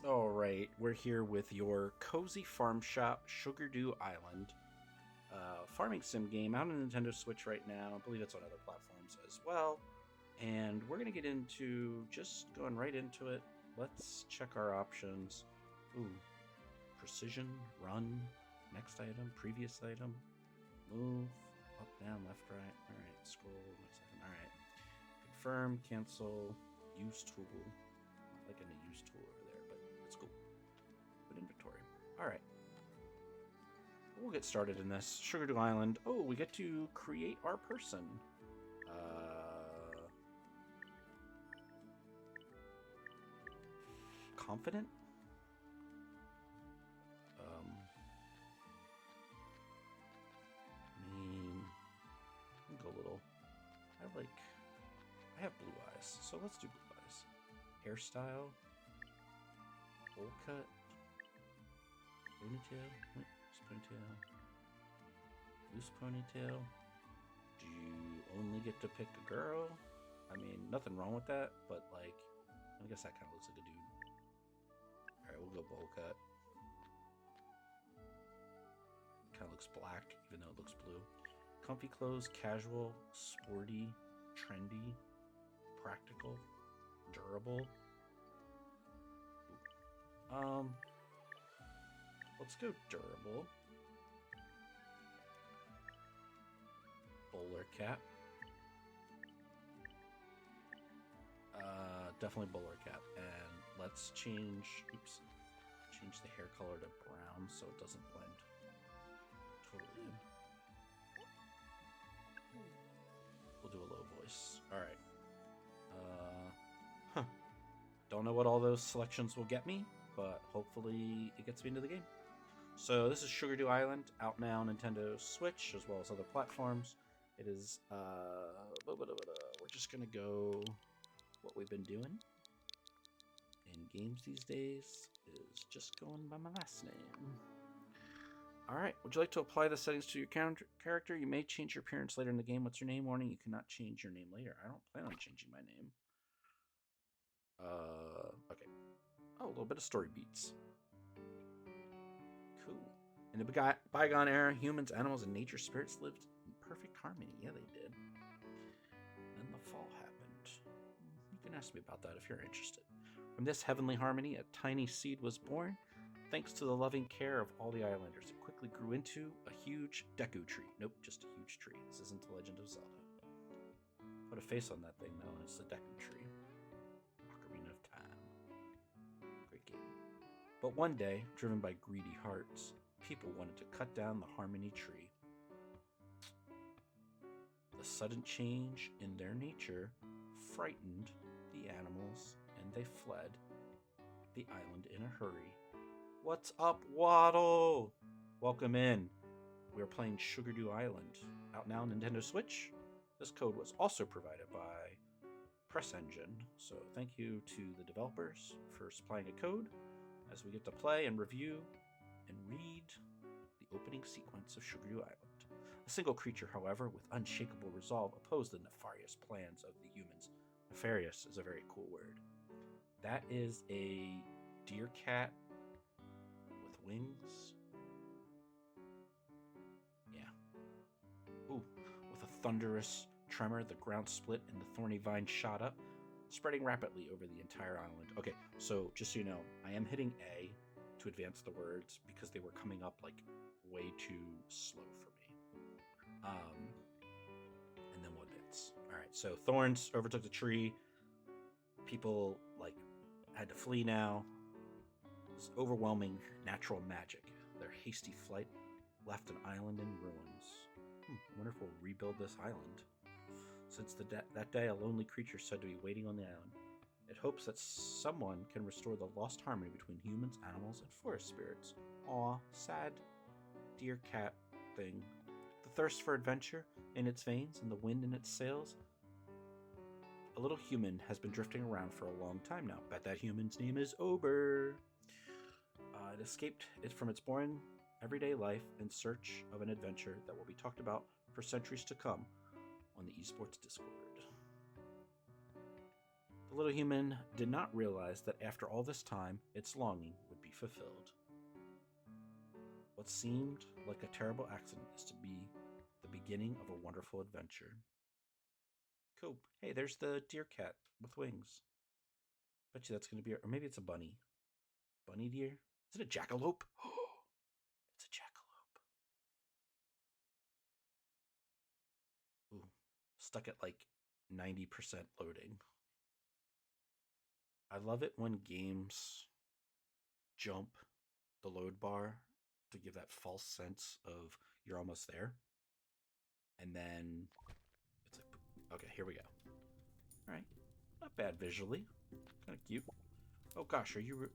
All right, we're here with your cozy farm shop, Sugardew Island, farming sim game out on Nintendo Switch right now. I believe it's on other platforms as well. And we're going to get into just going right into it. Let's check our options. Ooh, precision, run, next item, previous item, move, up, down, left, right. All right, scroll, next item. All right, confirm, cancel, use tool. Not liking the use tool over there, but it's cool. Open inventory. All right. We'll get started in this. Sugardew Island. Oh, we get to create our person. Confident? I mean, I'll go a little. I have blue eyes, so let's do blue eyes. Hairstyle. Bowl cut. Ponytail. Wait, ponytail. Loose ponytail. Do you only get to pick a girl? I mean, nothing wrong with that, but like, I guess that kind of looks like a dude. Alright, we'll go bowl cut. Kind of looks black, even though it looks blue. Comfy clothes, casual, sporty, trendy, practical, durable. Let's go durable. Bowler cap. Definitely bowler cap. And let's change the hair color to brown so it doesn't blend totally in. We'll do a low voice. Alright. Don't know what all those selections will get me, but hopefully it gets me into the game. So this is Sugardew Island, out now Nintendo Switch, as well as other platforms. It is, we're just gonna go what we've been doing in games these days is just going by my last name. Alright, would you like to apply the settings to your character? You may change your appearance later in the game. What's your name? Warning, you cannot change your name later. I don't plan on changing my name. Okay. Oh, a little bit of story beats. Cool. In the bygone era, humans, animals, and nature spirits lived in perfect harmony. Yeah, they did. Then the fall happened. You can ask me about that if you're interested. From this heavenly harmony, a tiny seed was born. Thanks to the loving care of all the islanders, it quickly grew into a huge Deku tree. Nope, just a huge tree. This isn't The Legend of Zelda. Put a face on that thing, though, and it's the Deku tree. Ocarina of Time. Great game. But one day, driven by greedy hearts, people wanted to cut down the harmony tree. The sudden change in their nature frightened the animals, and they fled the island in a hurry. What's up, Waddle? Welcome in. We are playing Sugardew Island, out now Nintendo Switch. This code was also provided by Press Engine, so thank you to the developers for supplying a code as we get to play and review and read the opening sequence of Sugardew Island. A single creature, however, with unshakable resolve, opposed the nefarious plans of the humans. Nefarious is a very cool word. That is a deer cat with wings. Yeah. Ooh, with a thunderous tremor, the ground split and the thorny vine shot up, spreading rapidly over the entire island. Okay, so just so you know, I am hitting A to advance the words because they were coming up like way too slow for me. And then we'll advance. All right, so thorns overtook the tree. People like had to flee now. This overwhelming natural magic. Their hasty flight left an island in ruins. I wonder if we'll rebuild this island. Since that day, a lonely creature said to be waiting on the island. It hopes that someone can restore the lost harmony between humans, animals, and forest spirits. Aw, sad deer cat thing. The thirst for adventure in its veins and the wind in its sails. A little human has been drifting around for a long time now. Bet that human's name is Ober. It escaped from its boring everyday life in search of an adventure that will be talked about for centuries to come on the esports Discord. The little human did not realize that after all this time, its longing would be fulfilled. What seemed like a terrible accident is to be the beginning of a wonderful adventure. Cool. Hey, there's the deer cat with wings. Bet you that's going to be, or maybe it's a bunny. Bunny deer? Is it a jackalope? It's a jackalope. Ooh, stuck at like 90% loading. I love it when games jump the load bar to give that false sense of you're almost there. And then it's like, okay, here we go. All right, not bad visually. Kind of cute. Oh gosh, are you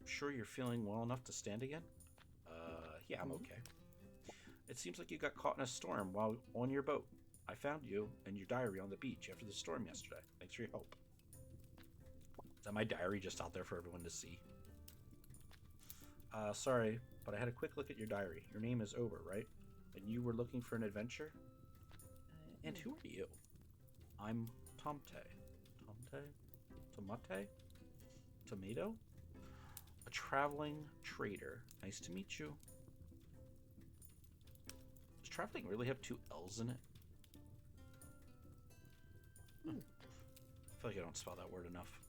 sure you're feeling well enough to stand again? Yeah, I'm okay. It seems like you got caught in a storm while on your boat. I found you and your diary on the beach after the storm yesterday. Thanks for your help. Is that my diary just out there for everyone to see? Sorry, but I had a quick look at your diary. Your name is Ober, right? And you were looking for an adventure? And who are you? I'm Tomte. Tomte? Tomate? Tomato? A traveling trader. Nice to meet you. Does traveling really have two L's in it? I feel like I don't spell that word enough.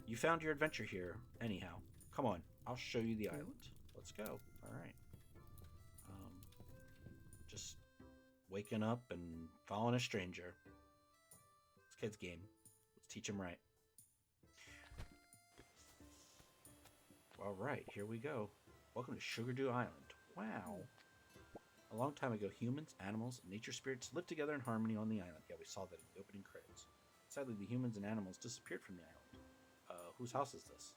You found your adventure here, anyhow. Come on, I'll show you the island. Let's go. All right. Just waking up and following a stranger. This kid's game. Let's teach him right. All right, here we go. Welcome to Sugardew Island. Wow. A long time ago, humans, animals, and nature spirits lived together in harmony on the island. Yeah, we saw that in the opening credits. Sadly, the humans and animals disappeared from the island. Whose house is this?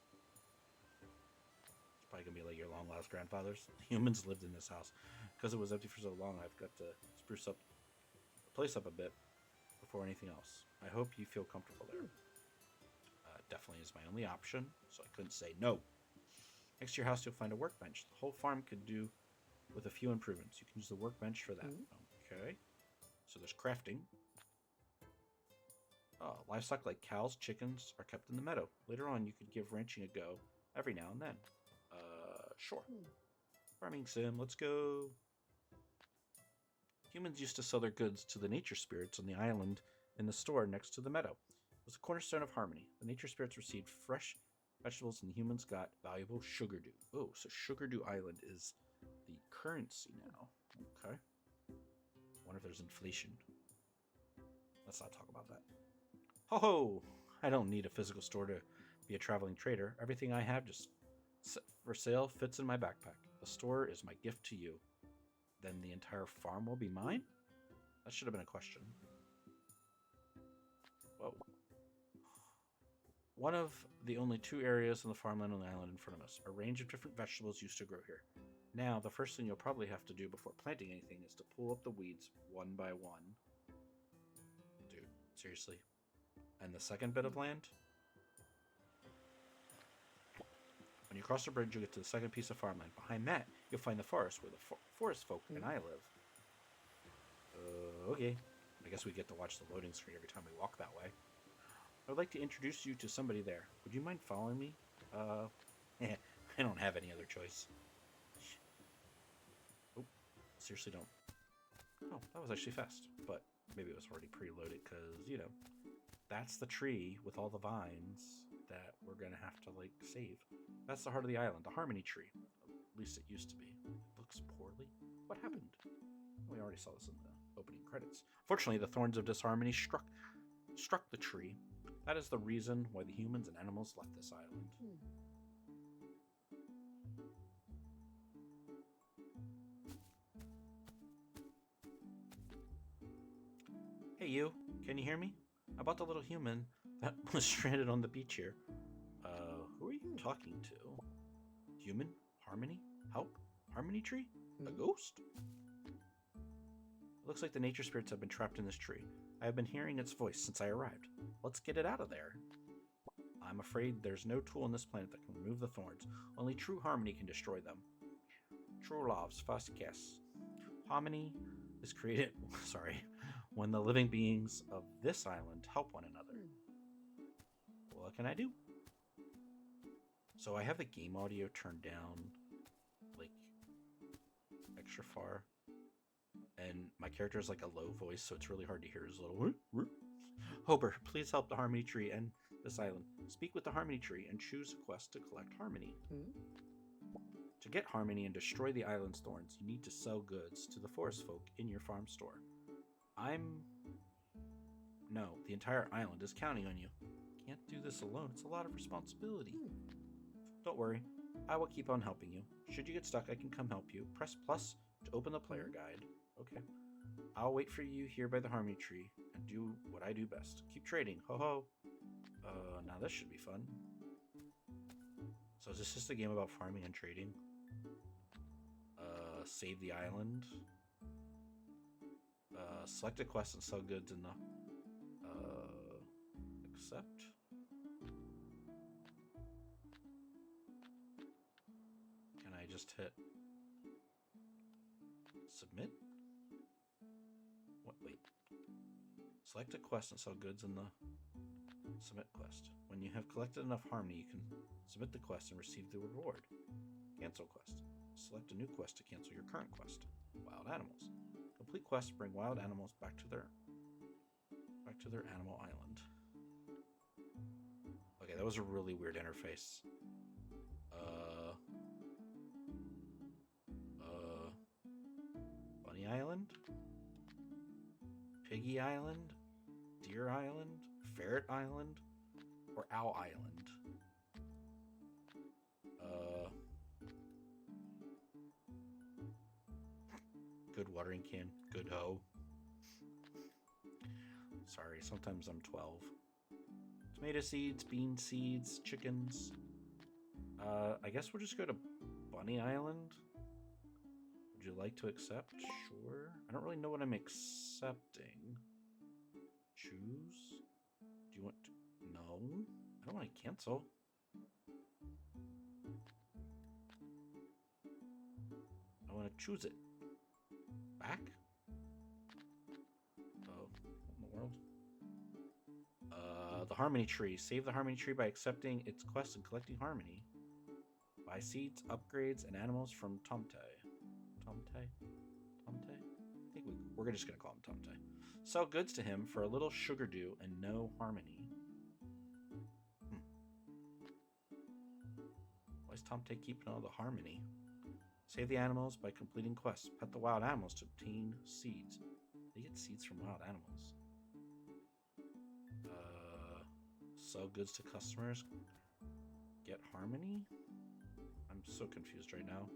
It's probably going to be like your long-lost grandfather's. Humans lived in this house. Because it was empty for so long, I've got to spruce up the place up a bit before anything else. I hope you feel comfortable there. Definitely is my only option, so I couldn't say no. Next to your house, you'll find a workbench. The whole farm could do with a few improvements. You can use the workbench for that. Okay. So there's crafting. Livestock like cows, chickens are kept in the meadow. Later on, you could give ranching a go every now and then. Sure. Farming sim, let's go. Humans used to sell their goods to the nature spirits on the island in the store next to the meadow. It was a cornerstone of harmony. The nature spirits received fresh vegetables and the humans got valuable sugardew. Oh, so Sugardew Island is the currency now. Okay. Wonder if there's inflation. Let's not talk about that. Ho ho! I don't need a physical store to be a traveling trader. Everything I have just for sale fits in my backpack. The store is my gift to you. Then the entire farm will be mine? That should have been a question. Whoa. One of the only two areas in the farmland on the island in front of us. A range of different vegetables used to grow here. Now, the first thing you'll probably have to do before planting anything is to pull up the weeds one by one. Dude, seriously? And the second bit of land? When you cross the bridge, you'll get to the second piece of farmland. Behind that, you'll find the forest where the forest folk and I live. Okay. I guess we get to watch the loading screen every time we walk that way. I would like to introduce you to somebody there. Would you mind following me? I don't have any other choice. Oh, seriously don't. Oh, that was actually fast. But maybe it was already preloaded because, you know, that's the tree with all the vines that we're going to have to, like, save. That's the heart of the island, the harmony tree. At least it used to be. It looks poorly. What happened? We already saw this in the opening credits. Fortunately, the thorns of disharmony struck the tree. That is the reason why the humans and animals left this island. Hey you, can you hear me? About the little human that was stranded on the beach here. Who are you talking to? Human? Harmony? Help? Harmony tree? A ghost? It looks like the nature spirits have been trapped in this tree. I have been hearing its voice since I arrived. Let's get it out of there. I'm afraid there's no tool on this planet that can remove the thorns. Only true harmony can destroy them. True love's first kiss. Harmony is created, when the living beings of this island help one another. What can I do? So I have the game audio turned down, like, extra far. And my character is like a low voice, so it's really hard to hear his little... Hober, please help the Harmony Tree and this island. Speak with the Harmony Tree and choose a quest to collect Harmony. To get Harmony and destroy the island's thorns, you need to sell goods to the forest folk in your farm store. No, the entire island is counting on you. Can't do this alone. It's a lot of responsibility. Don't worry. I will keep on helping you. Should you get stuck, I can come help you. Press plus to open the player guide. Okay. I'll wait for you here by the Harmony Tree and do what I do best. Keep trading. Ho ho. Now this should be fun. So is this just a game about farming and trading? Save the island. Select a quest and sell goods in the... accept? Can I just hit... submit? What? Wait. Select a quest and sell goods in the... submit quest. When you have collected enough Harmony, you can submit the quest and receive the reward. Cancel quest. Select a new quest to cancel your current quest. Wild animals. Complete quests bring wild animals back to their animal island. Okay, that was a really weird interface. Bunny Island? Piggy Island? Deer Island? Ferret Island? Or Owl Island? Good watering can. Good hoe. Sorry, sometimes I'm 12. Tomato seeds, bean seeds, chickens. I guess we'll just go to Bunny Island. Would you like to accept? Sure. I don't really know what I'm accepting. Choose? Do you want to... No. I don't want to cancel. I want to choose it. Back? Oh, what in the world? The Harmony Tree. Save the Harmony Tree by accepting its quest and collecting Harmony. Buy seeds, upgrades, and animals from Tomte. Tomte? Tomte? I think we're just going to call him Tomte. Sell goods to him for a little Sugardew and no Harmony. Why is Tomte keeping all the Harmony? Save the animals by completing quests. Pet the wild animals to obtain seeds. They get seeds from wild animals. Sell goods to customers. Get Harmony? I'm so confused right now.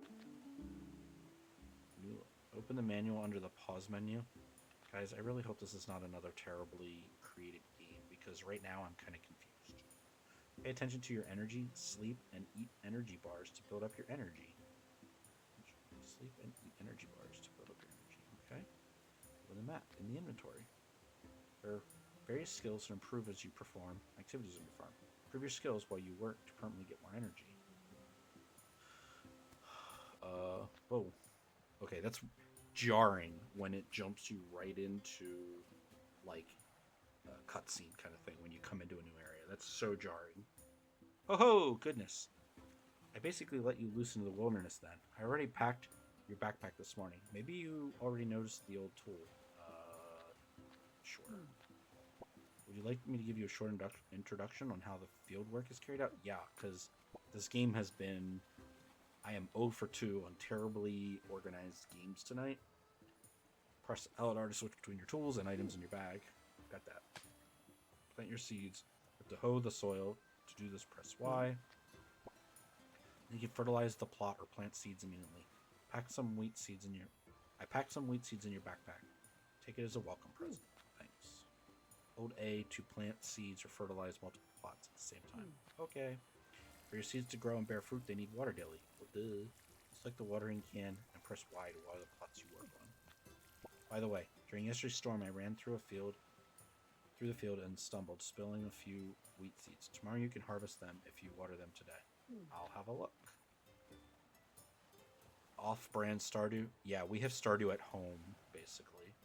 Open the manual under the pause menu. Guys, I really hope this is not another terribly created game, because right now I'm kind of confused. Pay attention to your energy, sleep, and eat energy bars to build up your energy. Sleep and eat energy bars to build up your energy. Okay. Open the map in the inventory. There are various skills to improve as you perform activities on your farm. Improve your skills while you work to permanently get more energy. Whoa. Okay, that's jarring when it jumps you right into, like, a cutscene kind of thing when you come into a new area. That's so jarring. Oh ho, goodness. I basically let you loose into the wilderness then. I already packed your backpack this morning. Maybe you already noticed the old tool. Sure. Would you like me to give you a short introduction on how the field work is carried out? Yeah, because this game has been... I am 0 for 2 on terribly organized games tonight. Press L&R to switch between your tools and items in your bag. Got that. Plant your seeds. You have to hoe the soil. To do this, press Y. You can fertilize the plot or plant seeds immediately. Pack some wheat seeds in your... I packed some wheat seeds in your backpack. Take it as a welcome present. Thanks. Hold A to plant seeds or fertilize multiple plots at the same time. Okay. For your seeds to grow and bear fruit, they need water daily. Well, duh. Select the watering can and press Y to water the plots you work on. By the way, during yesterday's storm, I ran through the field and stumbled, spilling a few wheat seeds. Tomorrow you can harvest them if you water them today. I'll have a look. Off-brand Stardew? Yeah, we have Stardew at home, basically.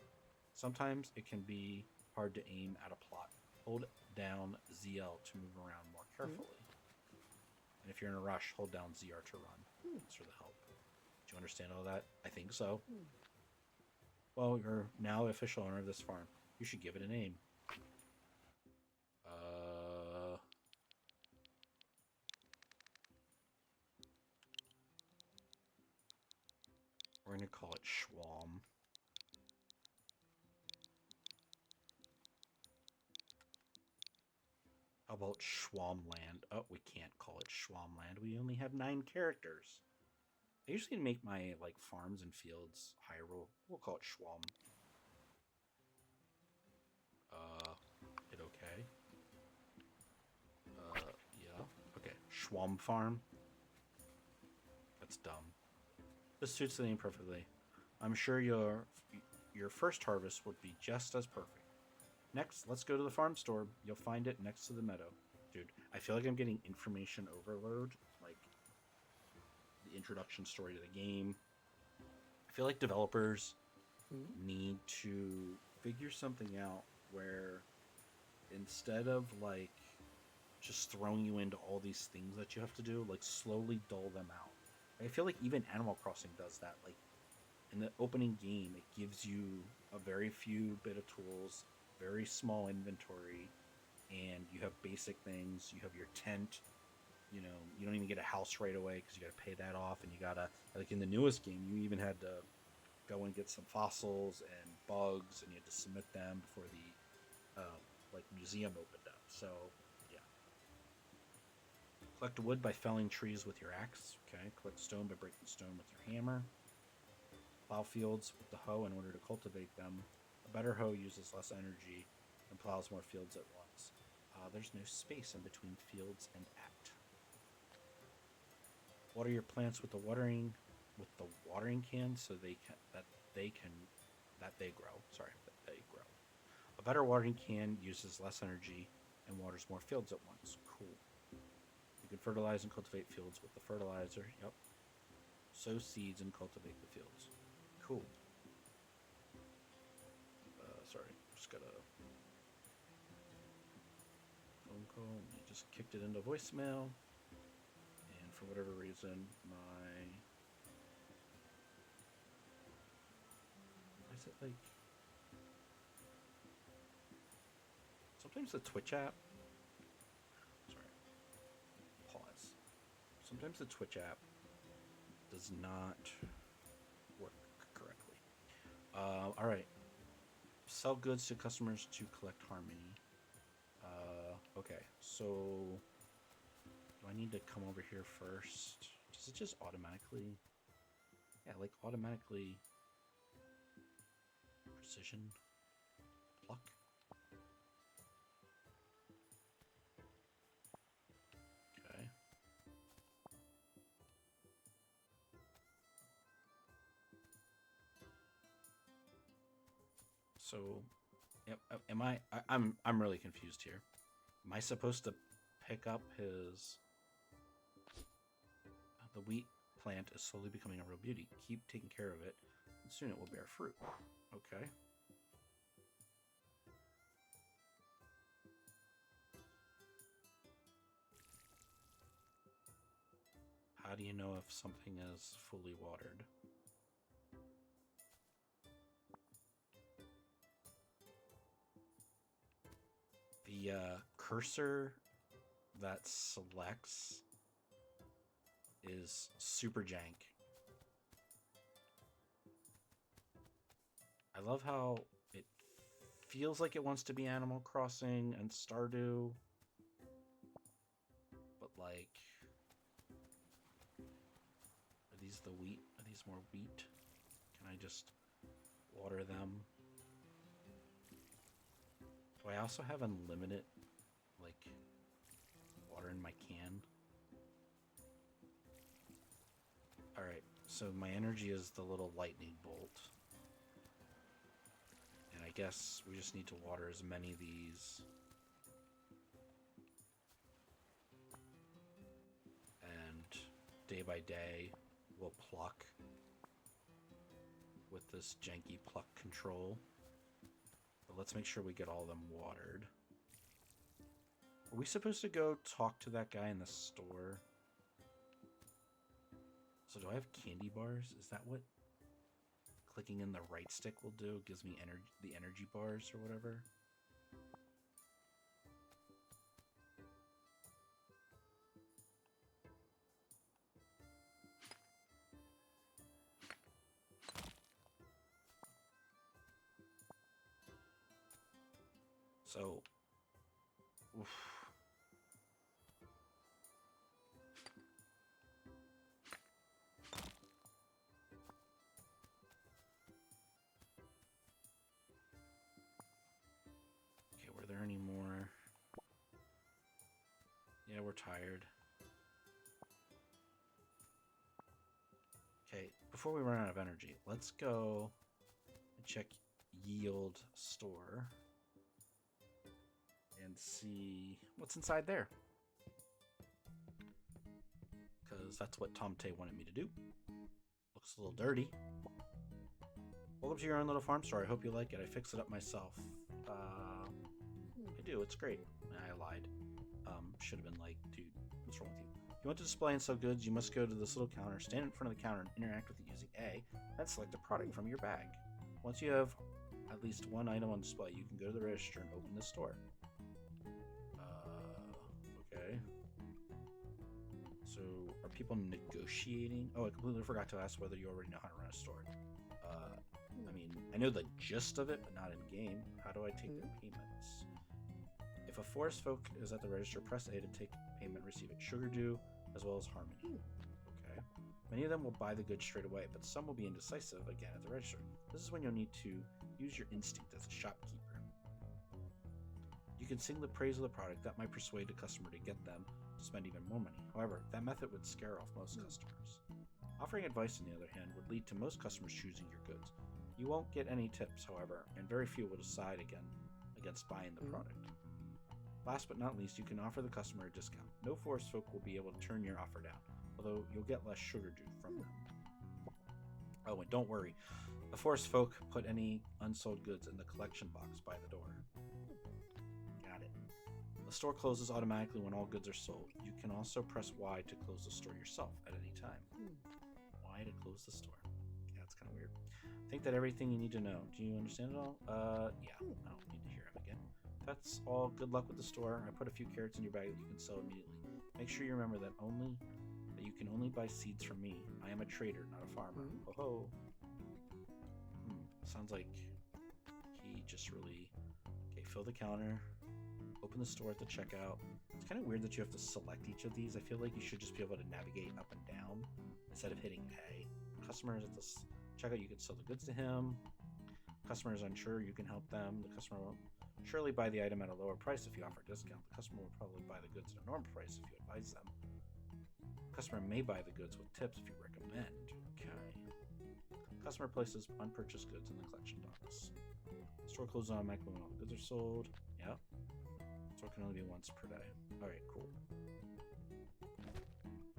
Sometimes it can be hard to aim at a plot. Hold down ZL to move around more carefully. And if you're in a rush, hold down ZR to run. Thanks for the help. Do you understand all that? I think so. Well, you're now the official owner of this farm. You should give it a name. We're going to call it Schwam. How about Schwamland? Oh, we can't call it Schwamland. We only have 9 characters. I usually make my like farms and fields Hyrule. We'll call it Schwam. Hit okay. Yeah. Okay. Schwam Farm. That's dumb. This suits the name perfectly. I'm sure your first harvest would be just as perfect. Next, let's go to the farm store. You'll find it next to the meadow. Dude, I feel like I'm getting information overload. Like, the introduction story to the game. I feel like developers need to figure something out where instead of, like, just throwing you into all these things that you have to do, like, slowly dull them out. I feel like even Animal Crossing does that. Like, in the opening game, it gives you a very few bit of tools, very small inventory, and you have basic things. You have your tent. You know, you don't even get a house right away because you got to pay that off, and you gotta, like in the newest game, you even had to go and get some fossils and bugs, and you had to submit them before the like museum opened up. So yeah. Collect wood by felling trees with your axe. Okay. Collect stone by breaking stone with your hammer. Plow fields with the hoe in order to cultivate them. A better hoe uses less energy and plows more fields at once. There's no space in between fields and at. Water your plants with the watering can so they grow. Sorry, that they grow. A better watering can uses less energy and waters more fields at once. Cool. You can fertilize and cultivate fields with the fertilizer. Yep. Sow seeds and cultivate the fields. Cool. Sorry, just got a phone call. You just kicked it into voicemail. And for whatever reason, is it like... Sometimes the Twitch app... Sorry. Pause. Sometimes the Twitch app does not work correctly. Alright. Sell goods to customers to collect harmony. Okay, so do I need to come over here first? Does it just automatically? Yeah, like automatically precision pluck. Okay. So, yep. I'm really confused here. Am I supposed to pick up his... The wheat plant is slowly becoming a real beauty. Keep taking care of it, and soon it will bear fruit. Okay. How do you know if something is fully watered? The cursor that selects is super jank. I love how it feels like it wants to be Animal Crossing and Stardew, but like, are these the wheat? Are these more wheat? Can I just water them? Do I also have unlimited, like, water in my can? Alright, so my energy is the little lightning bolt. And I guess we just need to water as many of these. And day by day, we'll pluck with this janky pluck control. But let's make sure we get all of them watered. Are we supposed to go talk to that guy in the store? So do I have candy bars? Is that what clicking in the right stick will do? It gives me the energy bars or whatever. So, oof. Okay, were there any more? Yeah, we're tired. Okay, before we run out of energy, let's go and check Yield Store and see what's inside there. Because that's what Tom Tay wanted me to do. Looks a little dirty. Welcome to your own little farm store. I hope you like it. I fixed it up myself. I do. It's great. I lied. Should have been like, dude, what's wrong with you? If you want to display and sell goods, you must go to this little counter, stand in front of the counter, and interact with it using A, then select a product from your bag. Once you have at least one item on display, you can go to the register and open the store. Okay. So, are people negotiating? Oh, I completely forgot to ask whether you already know how to run a store. I mean, I know the gist of it, but not in game. How do I take their payments? If a forest folk is at the register, press A to take payment, receive it. Sugardew, as well as Harmony. Okay. Many of them will buy the goods straight away, but some will be indecisive again at the register. This is when you'll need to use your instinct as a shopkeeper. You can sing the praise of the product. That might persuade the customer to get them to spend even more money. However, that method would scare off most customers. Offering advice, on the other hand, would lead to most customers choosing your goods. You won't get any tips, however, and very few will decide against buying the product. Last but not least, you can offer the customer a discount. No forest folk will be able to turn your offer down, although you'll get less Sugardew from them. Oh, and don't worry. The forest folk put any unsold goods in the collection box by the door. Got it. The store closes automatically when all goods are sold. You can also press Y to close the store yourself at any time. Y to close the store. Yeah, that's kind of weird. Think that everything you need to know. Do you understand it all? Yeah. I don't need to hear him again. That's all. Good luck with the store. I put a few carrots in your bag that you can sell immediately. Make sure you remember that you can only buy seeds from me. I am a trader, not a farmer. Ho ho. Sounds like he just really... Okay, fill the counter. Open the store at the checkout. It's kind of weird that you have to select each of these. I feel like you should just be able to navigate up and down instead of hitting A. Customers at the checkout, you can sell the goods to him. Customers unsure, you can help them. The customer will surely buy the item at a lower price if you offer a discount. The customer will probably buy the goods at a normal price if you advise them. The customer may buy the goods with tips if you recommend. Okay. Customer places unpurchased goods in the collection box. Store closes automatically when all the goods are sold. Yep. Store can only be once per day. Alright, cool.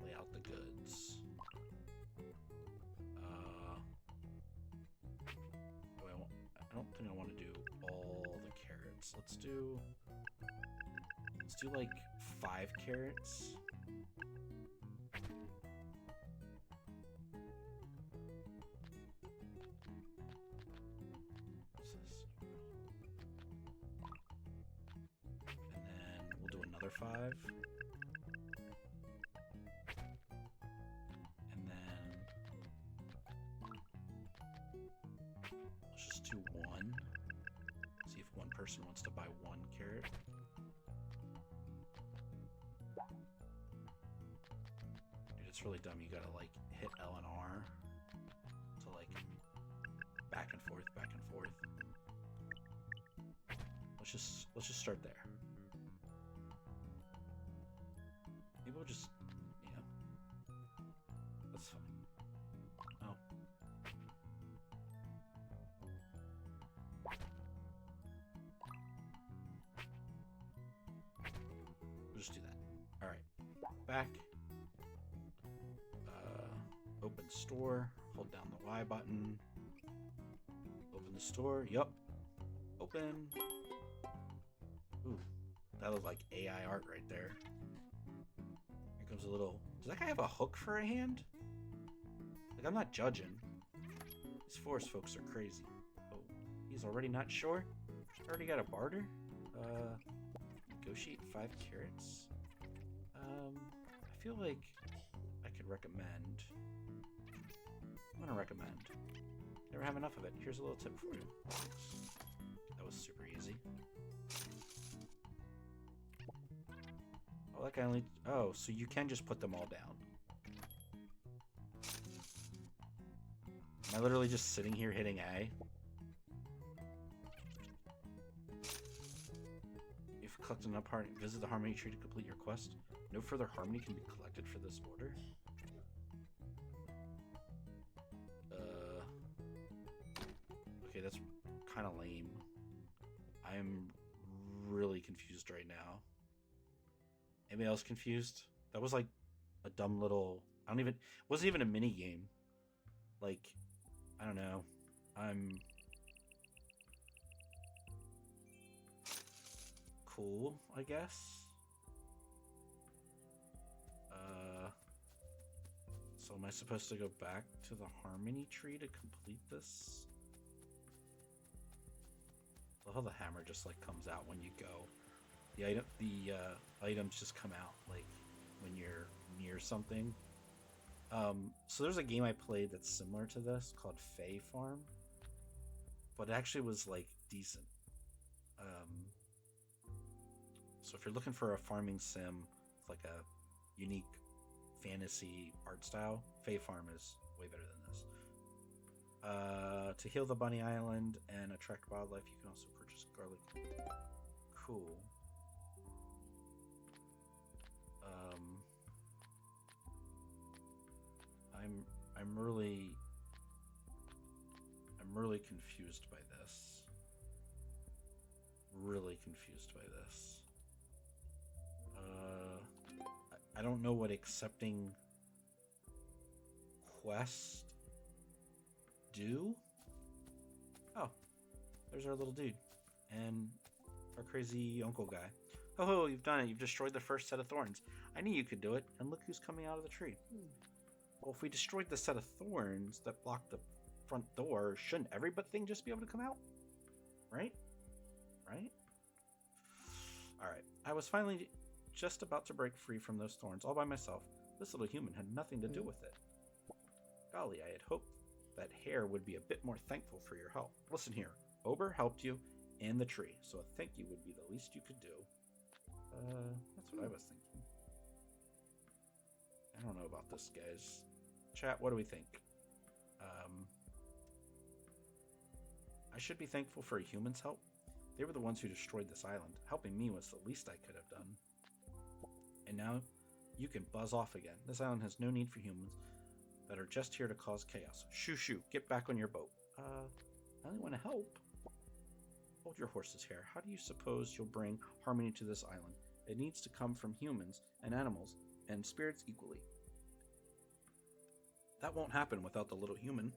Lay out the goods. I don't think I want to do all the carrots. Let's do like 5 carrots. What's this? And then we'll do another 5. And then let's just do 1. See if one person wants to buy 1 carrot. Dude, it's really dumb. You gotta like hit L and R to like back and forth, back and forth. Let's just start there. Maybe we'll just, yeah, that's fine. Oh. We'll just do that. All right, back. Open store. Hold down the Y button. Open the store. Yup. Open. Ooh. That was like AI art right there. Here comes a little... Does that guy have a hook for a hand? Like, I'm not judging. These forest folks are crazy. Oh, he's already not sure? Already got a barter? Negotiate 5 carrots? I feel like I could recommend... I'm gonna recommend. Never have enough of it. Here's a little tip for you. That was super easy. Oh, that guy only... Oh, so you can just put them all down. Am I literally just sitting here hitting A? If you collect enough harmony, visit the harmony tree to complete your quest. No further harmony can be collected for this order. Okay, that's kind of lame. I'm really confused right now. Anybody else confused? That was like a dumb little... I don't even... It wasn't even a mini game. Like, I don't know. I'm... Cool, I guess. So am I supposed to go back to the harmony tree to complete this? I love how the hammer just like comes out when you go. The items just come out like when you're near something. So there's a game I played that's similar to this called Fae Farm, but it actually was like decent. So if you're looking for a farming sim with like a unique fantasy art style, Fae Farm is way better than this. To heal the bunny island and attract wildlife, you can also purchase garlic. Cool. I'm really confused by this. Really confused by this. I don't know what accepting quest do. Oh, there's our little dude and our crazy uncle guy. Oh, you've done it. You've destroyed the first set of thorns. I knew you could do it. And look who's coming out of the tree. Well, if we destroyed the set of thorns that blocked the front door, shouldn't everything just be able to come out? Right? Right? Alright. I was finally just about to break free from those thorns all by myself. This little human had nothing to do with it. Golly, I had hoped that Hare would be a bit more thankful for your help. Listen here. Ober helped you and the tree, so a thank you would be the least you could do. That's what I was thinking. I don't know about this, guys. Chat, what do we think? I should be thankful for a human's help. They were the ones who destroyed this island. Helping me was the least I could have done. And now you can buzz off again. This island has no need for humans that are just here to cause chaos. Shoo shoo, get back on your boat. I only want to help. Hold your horses here. How do you suppose you'll bring harmony to this island? It needs to come from humans and animals and spirits equally. That won't happen without the little human.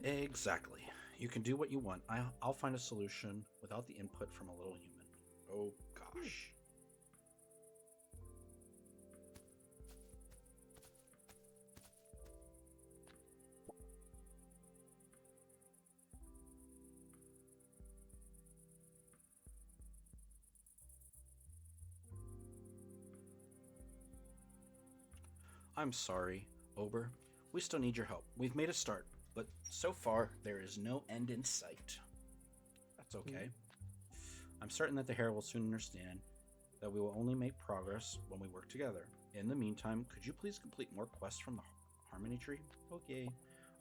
Exactly. You can do what you want. I'll find a solution without the input from a little human. Oh, gosh. I'm sorry, Ober. We still need your help. We've made a start, but so far there is no end in sight. That's okay. I'm certain that the Hare will soon understand that we will only make progress when we work together. In the meantime, could you please complete more quests from the Harmony Tree? Okay.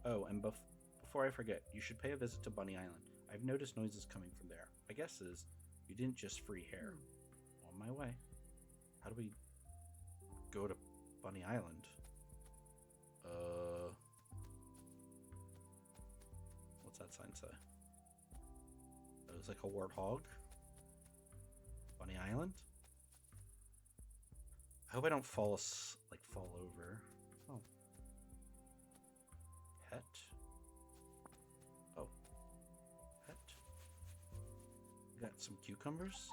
Oh, and before I forget, you should pay a visit to Bunny Island. I've noticed noises coming from there. My guess is you didn't just free Hare. On my way. How do we go to Bunny Island? What's that sign say? It was like a warthog. Bunny Island? I hope I don't fall over. Oh. Pet? Oh, got some cucumbers.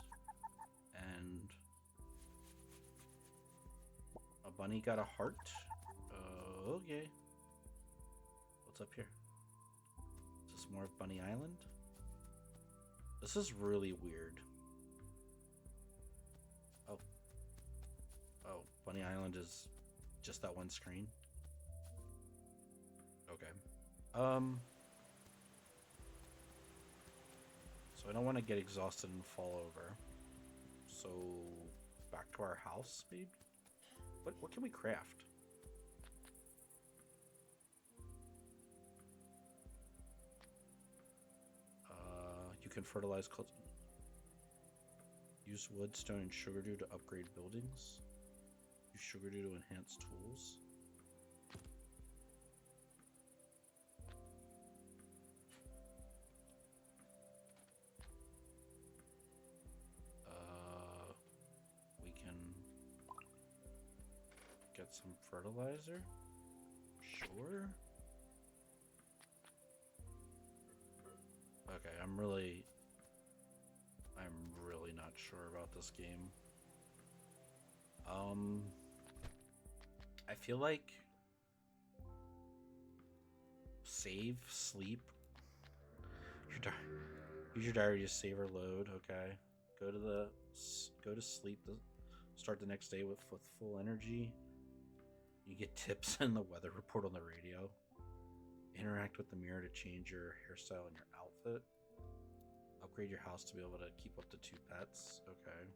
And a bunny got a heart. Okay. What's up here? Is this more of Bunny Island? This is really weird. Oh. Oh, Bunny Island is just that one screen? Okay. So I don't want to get exhausted and fall over. So back to our house, maybe? What can we craft? You can fertilize use wood, stone, and sugardew to upgrade buildings. Use sugardew to enhance tools. We can get some fertilizer. Sure. Okay, I'm really not sure about this game. I feel like save, sleep. Use your diary to save or load. Okay, go to sleep. Start the next day with full energy. You get tips and the weather report on the radio. Interact with the mirror to change your hairstyle and your outfit. Upgrade your house to be able to keep up to 2 pets. Okay.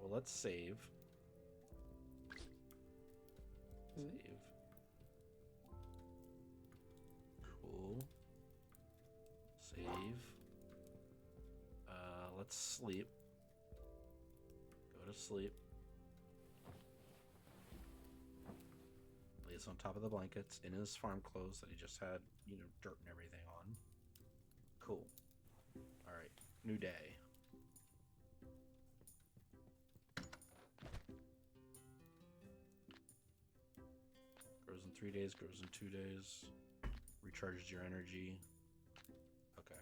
Well, let's save. Save. Cool. Save. Let's sleep. Go to sleep. Lays on top of the blankets in his farm clothes that he just had, dirt and everything on. Cool. Alright, new day. Grows in 3 days, grows in 2 days. Recharges your energy. Okay.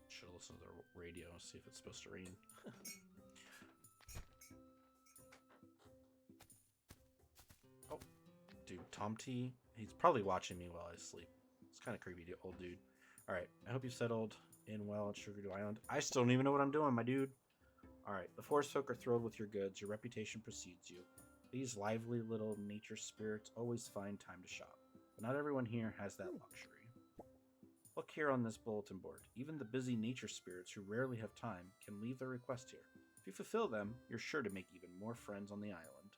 Should listen to the radio and see if it's supposed to rain. Oh, dude, Tom T. He's probably watching me while I sleep. It's kind of creepy, old dude. All right, I hope you settled in well at Sugardew Island. I still don't even know what I'm doing, my dude. All right, the forest folk are thrilled with your goods. Your reputation precedes you. These lively little nature spirits always find time to shop. But not everyone here has that luxury. Look here on this bulletin board. Even the busy nature spirits who rarely have time can leave their request here. If you fulfill them, you're sure to make even more friends on the island.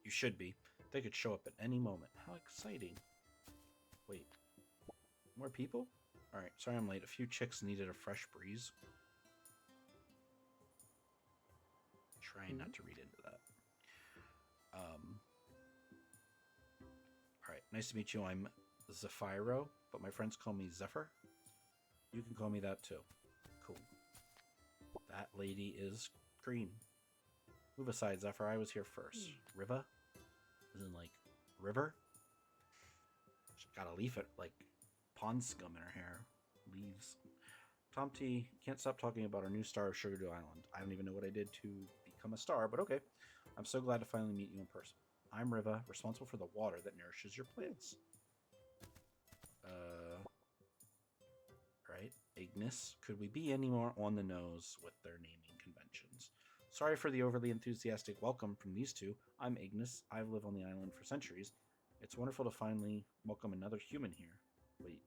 You should be. They could show up at any moment. How exciting. Wait. More people? Alright, sorry I'm late. A few chicks needed a fresh breeze. Trying not to read into that. Alright, nice to meet you. I'm Zephyro, but my friends call me Zephyr. You can call me that too. Cool. That lady is green. Move aside, Zephyr. I was here first. Riva? Isn't like river? She's got a leaf, like pond scum in her hair. Leaves. Tom T, can't stop talking about our new star of Sugardew Island. I don't even know what I did to become a star, but okay. I'm so glad to finally meet you in person. I'm Riva, responsible for the water that nourishes your plants. Right. Ignis. Could we be any more on the nose with their naming conventions? Sorry for the overly enthusiastic welcome from these two. I'm Ignis. I've lived on the island for centuries. It's wonderful to finally welcome another human here. Wait.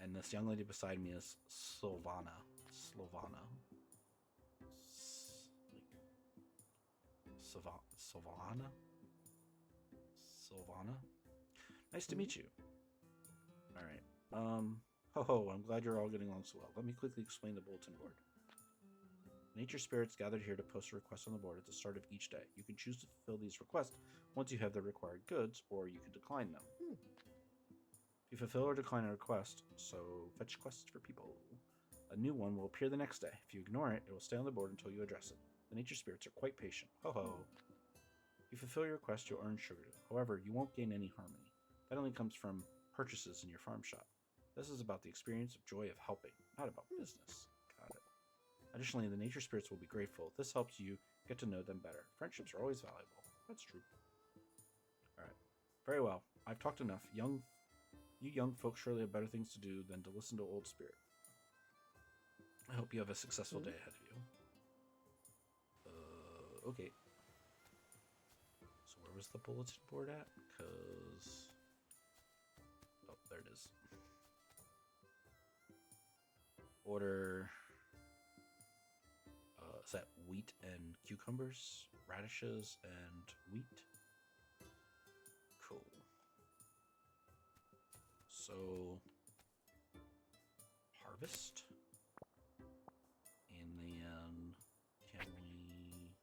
And this young lady beside me is Sylvana. Sylvana. Sylvana? Nice to meet you. Alright. I'm glad you're all getting along so well. Let me quickly explain the bulletin board. Nature spirits gathered here to post a request on the board at the start of each day. You can choose to fulfill these requests once you have the required goods, or you can decline them. You fulfill or decline a request, so fetch quests for people. A new one will appear the next day. If you ignore it, it will stay on the board until you address it. The nature spirits are quite patient. Ho ho. You fulfill your quest, you'll earn Sugardew. However, you won't gain any harmony. That only comes from purchases in your farm shop. This is about the experience of joy of helping, not about business. Got it. Additionally, the nature spirits will be grateful. This helps you get to know them better. Friendships are always valuable. That's true. Alright. Very well. I've talked enough. You young folks surely have better things to do than to listen to Old Spirit. I hope you have a successful day ahead of you. Okay. So where was the bulletin board at? Because... oh, there it is. Order... is that wheat and cucumbers? Radishes and wheat? Cool. So... harvest? And then... can we...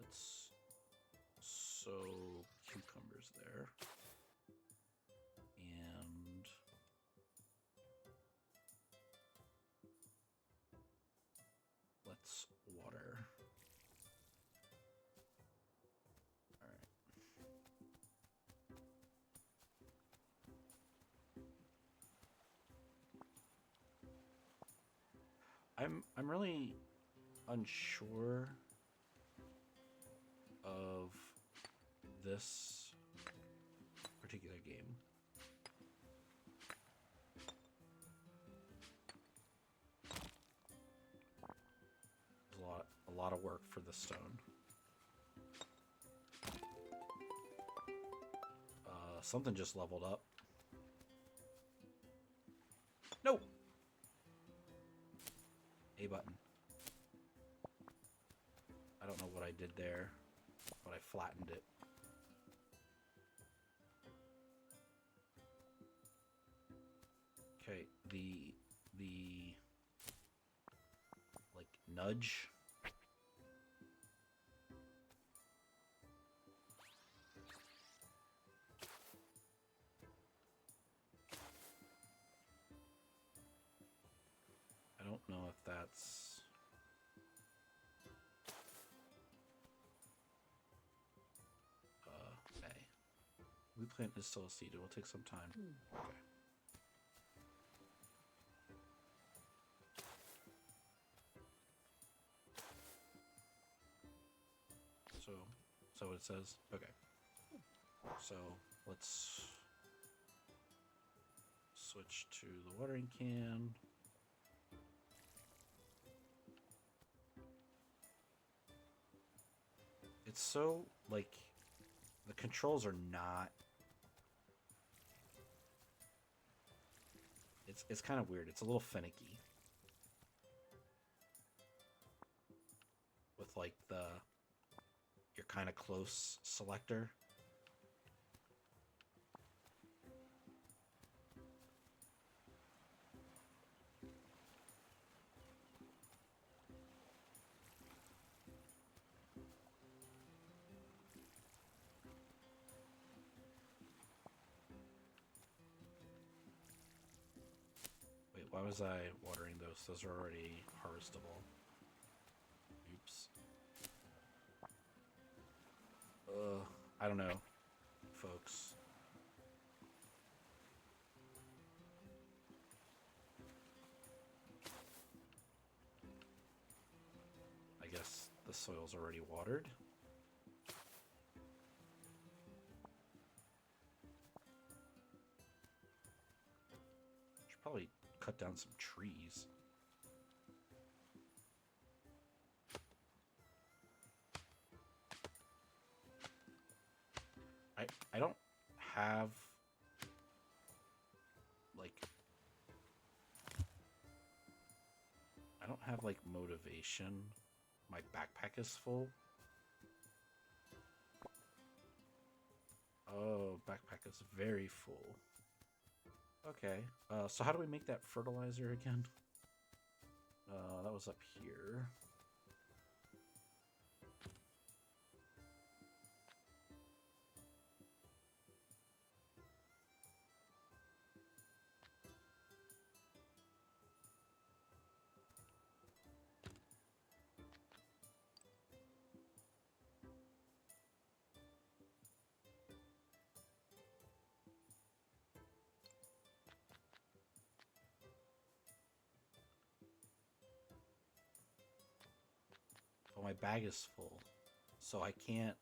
let's sow cucumbers there. And... let's water. Alright. I'm really unsure of this particular game. A lot of work for the stone. Something just leveled up. No! A button. I don't know what I did there, but I flattened it. Okay, the like nudge. I don't know if that's A. Wheat plant is still a seed. It will take some time. Okay. So what it says? Okay. So let's switch to the watering can. It's so, like, the controls are not... It's kind of weird. It's a little finicky. With, like, your kind of close selector. Wait, why was I watering those? Those are already harvestable. Oops. I don't know, folks. I guess the soil's already watered. Should probably cut down some trees. I don't have, like, motivation. My backpack is full. Oh, backpack is very full. Okay, so how do we make that fertilizer again? That was up here. my bag is full, so I can't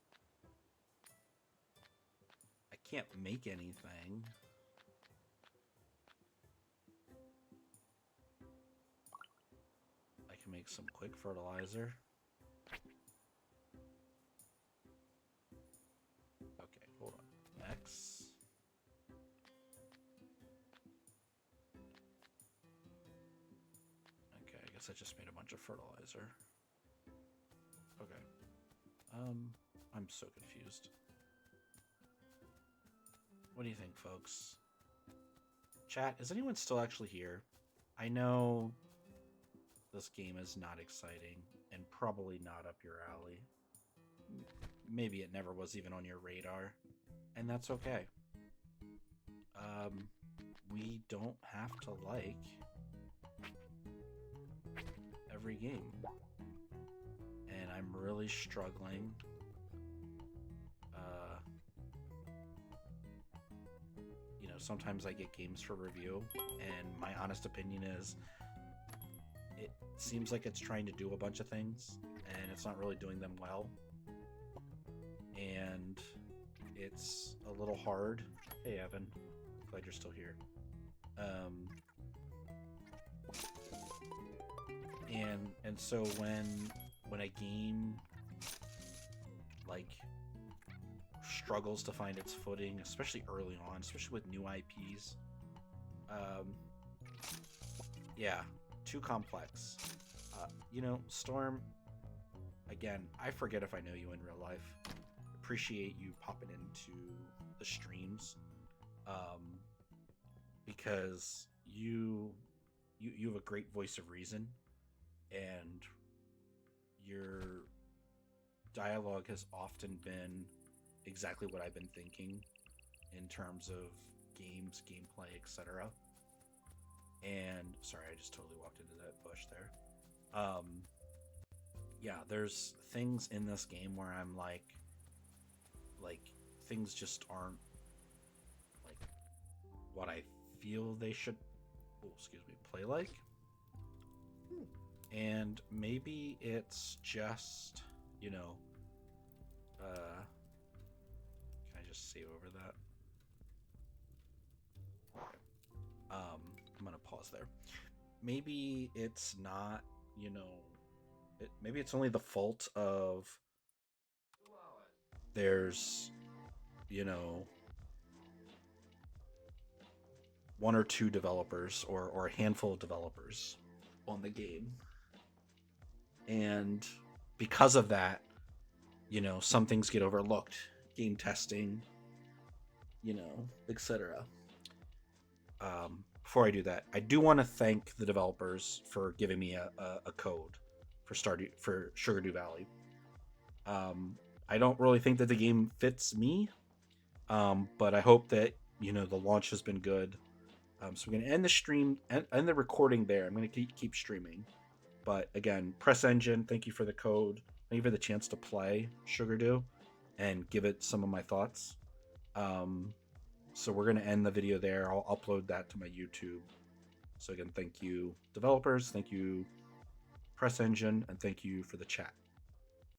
make anything. I can make some quick fertilizer. Okay, hold on. X. Okay, I guess I just made a bunch of fertilizer. Okay. I'm so confused. What do you think, folks? Chat, is anyone still actually here? I know this game is not exciting and probably not up your alley. Maybe it never was even on your radar, and that's okay. We don't have to like every game. And I'm really struggling. You know, sometimes I get games for review, and my honest opinion is it seems like it's trying to do a bunch of things, and it's not really doing them well. And it's a little hard. Hey, Evan. Glad you're still here. And so when a game like struggles to find its footing, especially early on, especially with new IPs, yeah, too complex. You know, Storm, again, I forget if I know you in real life. Appreciate you popping into the streams, because you have a great voice of reason, and your dialogue has often been exactly what I've been thinking in terms of games, gameplay, etc. And sorry, I just totally walked into that bush there. Yeah, there's things in this game where I'm like things just aren't like what I feel they should, play like. And maybe it's just, you know, can I just save over that? Okay. I'm gonna pause there. Maybe it's not, you know, maybe it's only the fault of there's, you know, one or two developers or a handful of developers on the game. And because of that, you know, some things get overlooked. Game testing, you know, etc. Before I do that, I do want to thank the developers for giving me a code for Sugardew Valley. I don't really think that the game fits me, but I hope that, you know, the launch has been good. So we're gonna end the stream and the recording there. I'm gonna keep streaming, but again, Press Engine, thank you for the code. Thank you for the chance to play Sugardew and give it some of my thoughts. So we're gonna end the video there. I'll upload that to my YouTube. So again, thank you developers, thank you Press Engine, and thank you for the chat.